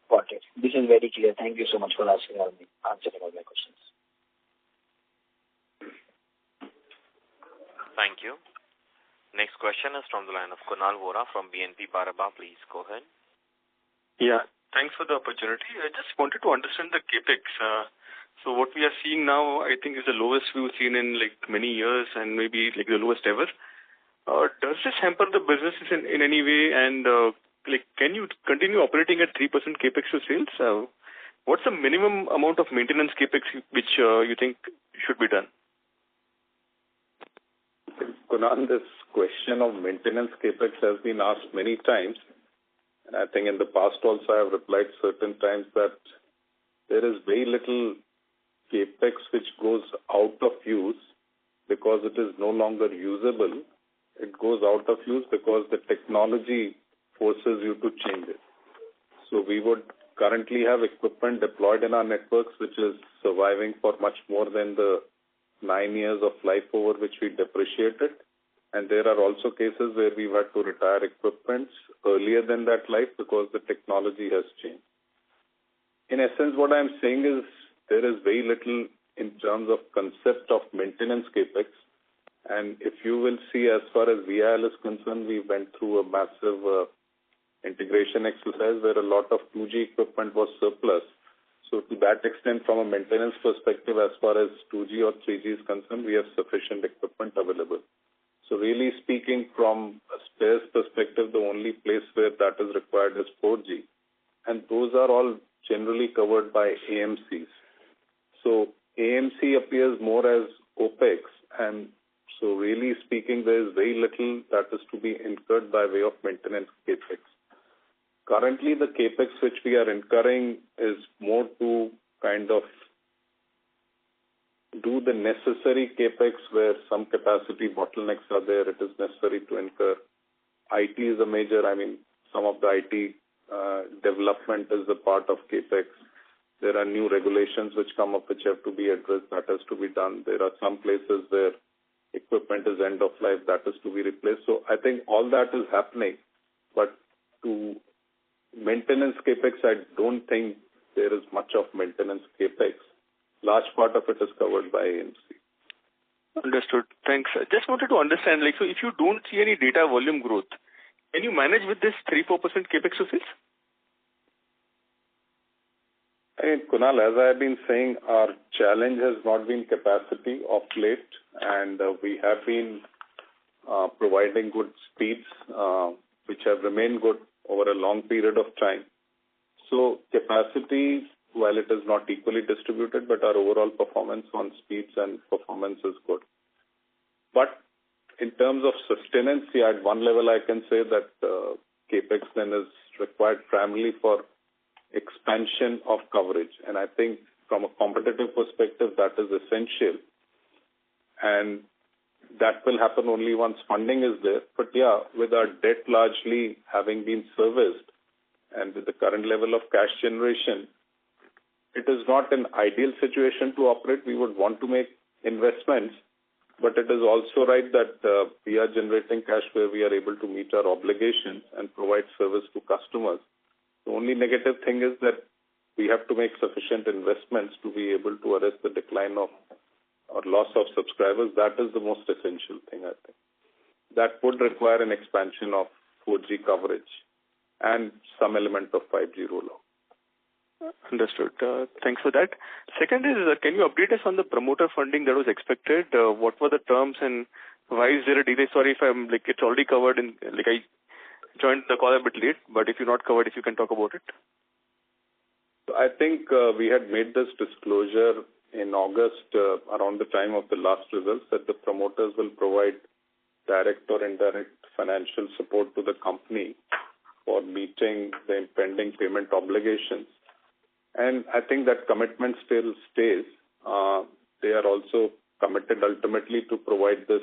Got it. This is very clear. Thank you so much for answering all my questions. Thank you. Next question is from the line of Kunal Vora from BNP Paribas. Please go ahead. Yeah, thanks for the opportunity. I just wanted to understand the capex. So what we are seeing now, I think, is the lowest we've seen in like many years and maybe like the lowest ever. Does this hamper the businesses in any way? And can you continue operating at 3% capex to sales? What's the minimum amount of maintenance capex which you think should be done? Kunal, this question of maintenance capex has been asked many times. And I think in the past also I have replied certain times that there is very little capex which goes out of use because it is no longer usable. It goes out of use because the technology forces you to change it. So we would currently have equipment deployed in our networks which is surviving for much more than the 9 years of life over which we depreciated. And there are also cases where we've had to retire equipment earlier than that life because the technology has changed. In essence, what I'm saying is there is very little in terms of concept of maintenance capex. And if you will see, as far as VIL is concerned, we went through a massive integration exercise where a lot of 2G equipment was surplus. So to that extent, from a maintenance perspective, as far as 2G or 3G is concerned, we have sufficient equipment available. So really speaking, from a spares perspective, the only place where that is required is 4G. And those are all generally covered by AMCs. So AMC appears more as OPEX. And so really speaking, there is very little that is to be incurred by way of maintenance capex. Currently, the capex which we are incurring is more to kind of do the necessary capex where some capacity bottlenecks are there. It is necessary to incur. IT is a major, some of the IT development is a part of capex. There are new regulations which come up which have to be addressed. That has to be done. There are some places where equipment is end of life. That is to be replaced. So I think all that is happening. But to maintenance capex, I don't think there is much of maintenance capex. Large part of it is covered by AMC. Understood. Thanks. I just wanted to understand, so if you don't see any data volume growth, can you manage with this 3-4% capex to sales? Kunal, as I have been saying, our challenge has not been capacity of late, and we have been providing good speeds, which have remained good over a long period of time. So capacity, while it is not equally distributed, but our overall performance on speeds and performance is good. But in terms of sustenance, at one level I can say that capex then is required primarily for expansion of coverage. And I think from a competitive perspective, that is essential. And that will happen only once funding is there. But with our debt largely having been serviced and with the current level of cash generation, it is not an ideal situation to operate. We would want to make investments, but it is also right that we are generating cash where we are able to meet our obligations and provide service to customers. The only negative thing is that we have to make sufficient investments to be able to arrest the decline of or loss of subscribers. That is the most essential thing, I think. That would require an expansion of 4G coverage and some element of 5G rollout. Understood. Thanks for that. Second is, can you update us on the promoter funding that was expected? What were the terms and why is there a delay? Sorry if I'm it's already covered in I joined the call a bit late, but if you're not covered, if you can talk about it. I think we had made this disclosure in August, around the time of the last results, that the promoters will provide direct or indirect financial support to the company for meeting the impending payment obligations. And I think that commitment still stays. They are also committed ultimately to provide this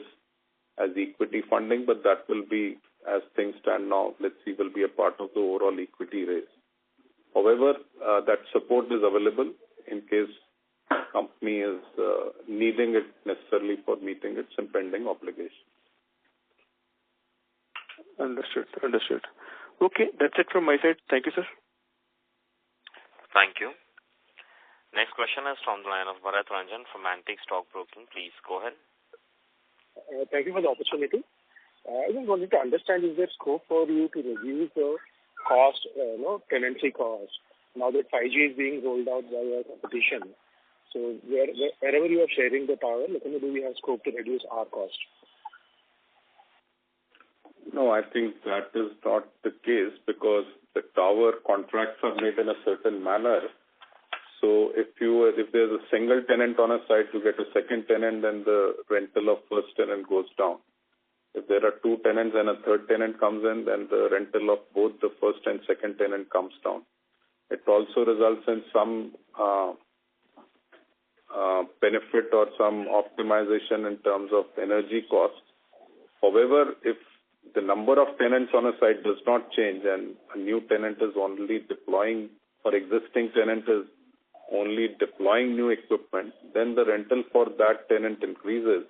as equity funding, but that will be, as things stand now, let's see, will be a part of the overall equity raise. However, that support is available in case company is needing it necessarily for meeting its impending obligations. Understood. Okay, that's it from my side. Thank you, sir. Thank you. Next question is from the line of Bharat Ranjan from Antique Stock Broking. Please go ahead. Thank you for the opportunity. I just wanted to understand, is there scope for you to reduce the cost, tenancy cost, now that 5G is being rolled out by your competition? So wherever you are sharing the tower, do we have scope to reduce our cost? No, I think that is not the case because the tower contracts are made in a certain manner. So if there's a single tenant on a site, you get a second tenant, then the rental of first tenant goes down. If there are two tenants and a third tenant comes in, then the rental of both the first and second tenant comes down. It also results in some benefit or some optimization in terms of energy costs. However, if the number of tenants on a site does not change and a new tenant is only deploying or existing tenant is only deploying new equipment, then the rental for that tenant increases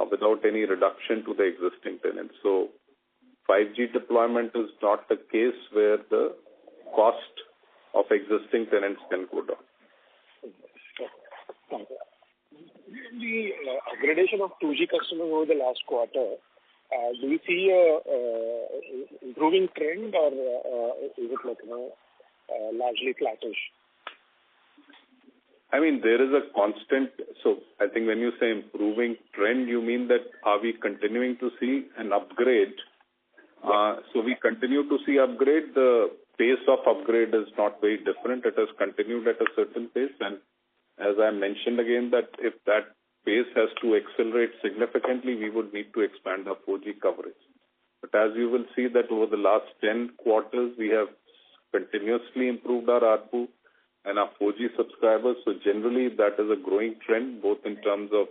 without any reduction to the existing tenant. So 5G deployment is not the case where the cost of existing tenants can go down. The upgradation of 2G customers over the last quarter, do we see a improving trend or is it largely flattish? I mean, there is a constant, so I think when you say improving trend, you mean that are we continuing to see an upgrade? So we continue to see upgrade. The pace of upgrade is not very different. It has continued at a certain pace. And as I mentioned again, that if that pace has to accelerate significantly, we would need to expand our 4G coverage. But as you will see that over the last 10 quarters, we have continuously improved our ARPU and our 4G subscribers. So generally, that is a growing trend, both in terms of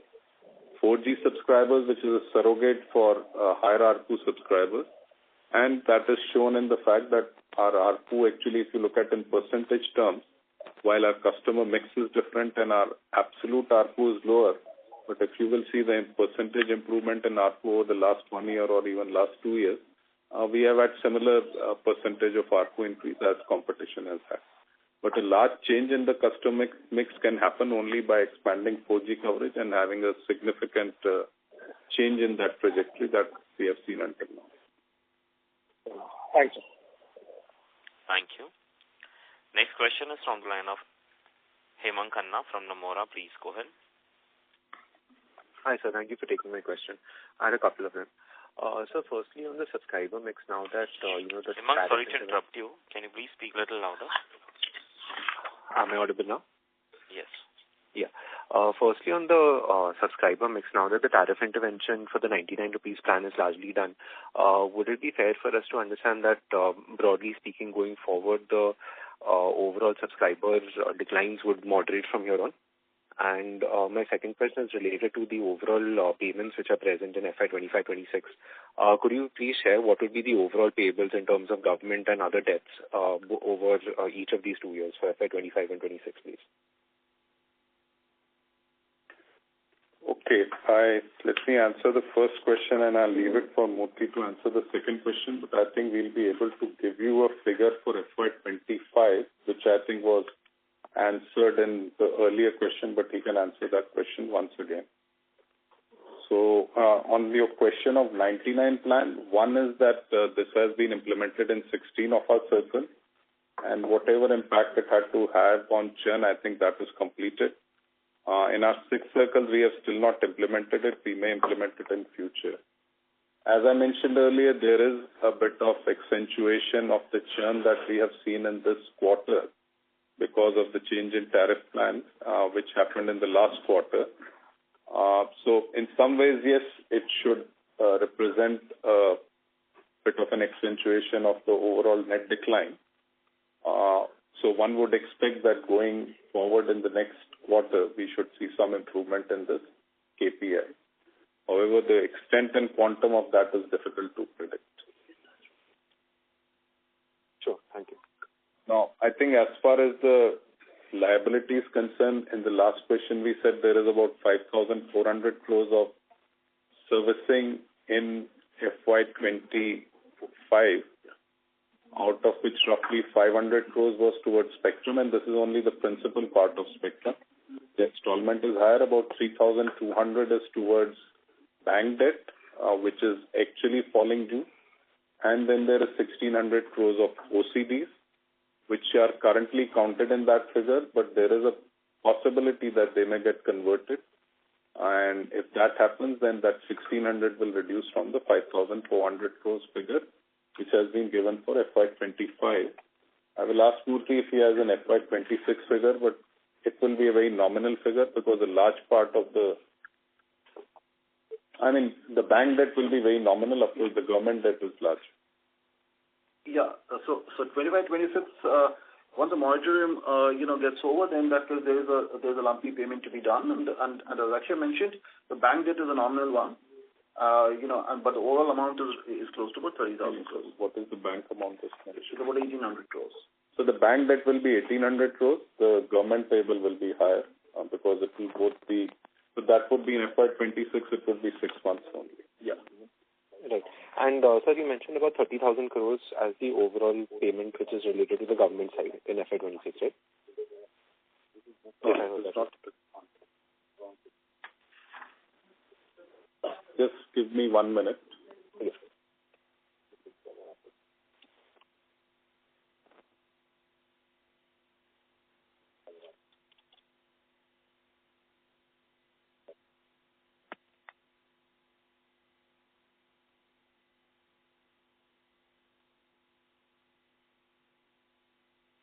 4G subscribers, which is a surrogate for higher ARPU subscribers. And that is shown in the fact that our ARPU, actually, if you look at in percentage terms, while our customer mix is different and our absolute ARPU is lower, but if you will see the percentage improvement in ARPU over the last 1 year or even last 2 years, we have had similar percentage of ARPU increase as competition has had. But a large change in the customer mix can happen only by expanding 4G coverage and having a significant change in that trajectory that we have seen until now. Thank you. Thank you. Next question is from the line of Hemang Khanna from Nomura. Please go ahead. Hi, sir. Thank you for taking my question. I had a couple of them. So firstly, on the subscriber mix, now that, the... Hemang, sorry to interrupt you. Can you please speak a little louder? Am I audible now? Yes. Yeah. Firstly, on the subscriber mix, now that the tariff intervention for the 99 rupees plan is largely done, would it be fair for us to understand that, broadly speaking, going forward, the overall subscribers declines would moderate from here on? And my second question is related to the overall payments which are present in FY2025-26. Could you please share what would be the overall payables in terms of government and other debts over each of these 2 years for FY25 and 26, please? Okay. Let me answer the first question and I'll leave it for Murthy to answer the second question. But I think we'll be able to give you a figure for FY25, which I think was answered in the earlier question, but he can answer that question once again. So on your question of 99 plan, one is that this has been implemented in 16 of our circles, and whatever impact it had to have on churn, I think that is completed. In our 6 circles, we have still not implemented it. We may implement it in future. As I mentioned earlier, there is a bit of accentuation of the churn that we have seen in this quarter because of the change in tariff plan, which happened in the last quarter. So in some ways, yes, it should represent a bit of an accentuation of the overall net decline. So one would expect that going forward in the next quarter, we should see some improvement in this KPI. However, the extent and quantum of that is difficult to predict. Sure. Thank you. Now, I think as far as the liability is concerned, in the last question we said there is about 5,400 crores of servicing in FY25, out of which roughly 500 crores was towards spectrum, and this is only the principal part of spectrum. The installment is higher, about 3,200 is towards bank debt, which is actually falling due. And then there is 1,600 crores of OCDs, which are currently counted in that figure, but there is a possibility that they may get converted. And if that happens, then that 1,600 will reduce from the 5,400 crores figure, which has been given for FY25. I will ask Murthy if he has an FY26 figure, but it will be a very nominal figure because a large part of the bank debt will be very nominal. Of course, the government debt is large. Yeah. So 25-26, once the moratorium, gets over, then that case there's a lumpy payment to be done. And as Akshay mentioned, the bank debt is a nominal one. But the overall amount is close to about 30,000 crores. What is the bank amount this time? It's about 1,800 crores. So the bank debt will be 1,800 crores. The government payable will be higher because it will both be. So that would be in FY26. It would be 6 months only. Yeah. Right. And sir, you mentioned about 30,000 crores as the overall payment which is related to the government side in FY26, right? Just give me 1 minute. Yes.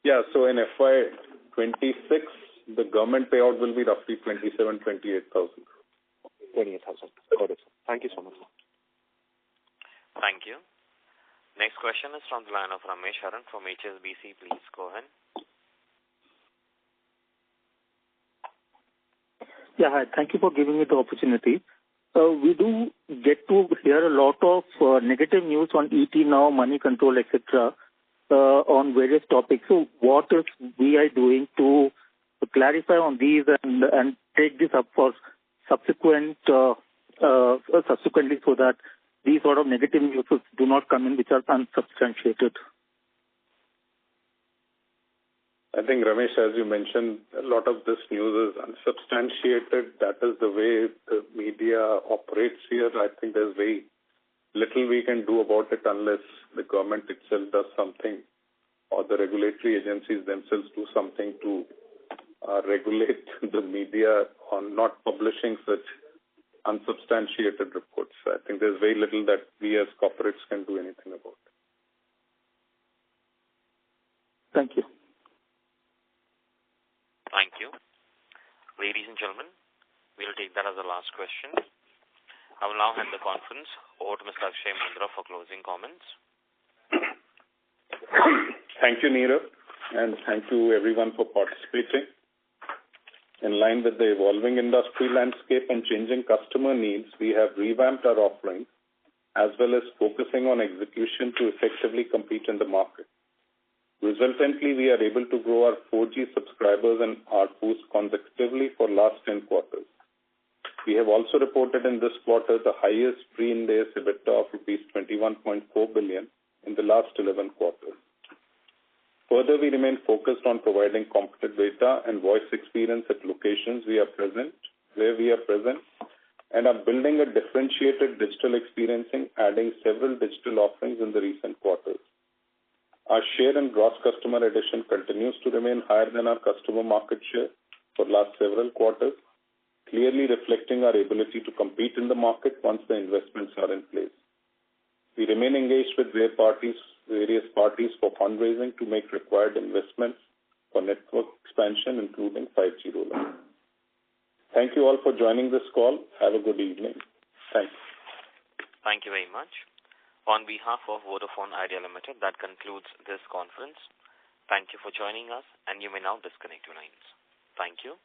Yeah, so in FY26, the government payout will be roughly 28,000. 28,000. Got it. Thank you so much. Thank you. Next question is from the line of Ramesh Haran from HSBC. Please go ahead. Yeah, hi. Thank you for giving me the opportunity. We do get to hear a lot of negative news on ET now, money control, etc., on various topics. So what is VI doing to clarify on these and take this up for subsequently so that these sort of negative news do not come in which are unsubstantiated? I think, Ramesh, as you mentioned, a lot of this news is unsubstantiated. That is the way the media operates here. I think there's very little we can do about it unless the government itself does something or the regulatory agencies themselves do something to regulate the media on not publishing such unsubstantiated reports. I think there's very little that we as corporates can do anything about. Thank you. Thank you. Ladies and gentlemen, we'll take that as the last question. I will now hand the conference over to Mr. Akshay Mundra for closing comments. Thank you, Neerav, and thank you everyone for participating. In line with the evolving industry landscape and changing customer needs, we have revamped our offerings as well as focusing on execution to effectively compete in the market. Resultantly, we are able to grow our 4G subscribers and ARPUs consecutively for last 10 quarters. We have also reported in this quarter the highest pre-Ind AS EBITDA of rupees 21.4 billion in the last 11 quarters. Further, we remain focused on providing competitive data and voice experience at locations where we are present, and are building a differentiated digital experiencing, adding several digital offerings in the recent quarters. Our share and gross customer addition continues to remain higher than our customer market share for last several quarters, clearly reflecting our ability to compete in the market once the investments are in place. We remain engaged with various parties for fundraising to make required investments for network expansion, including 5G rollout. Thank you all for joining this call. Have a good evening. Thanks. Thank you very much. On behalf of Vodafone Idea Limited, that concludes this conference. Thank you for joining us, and you may now disconnect your lines. Thank you.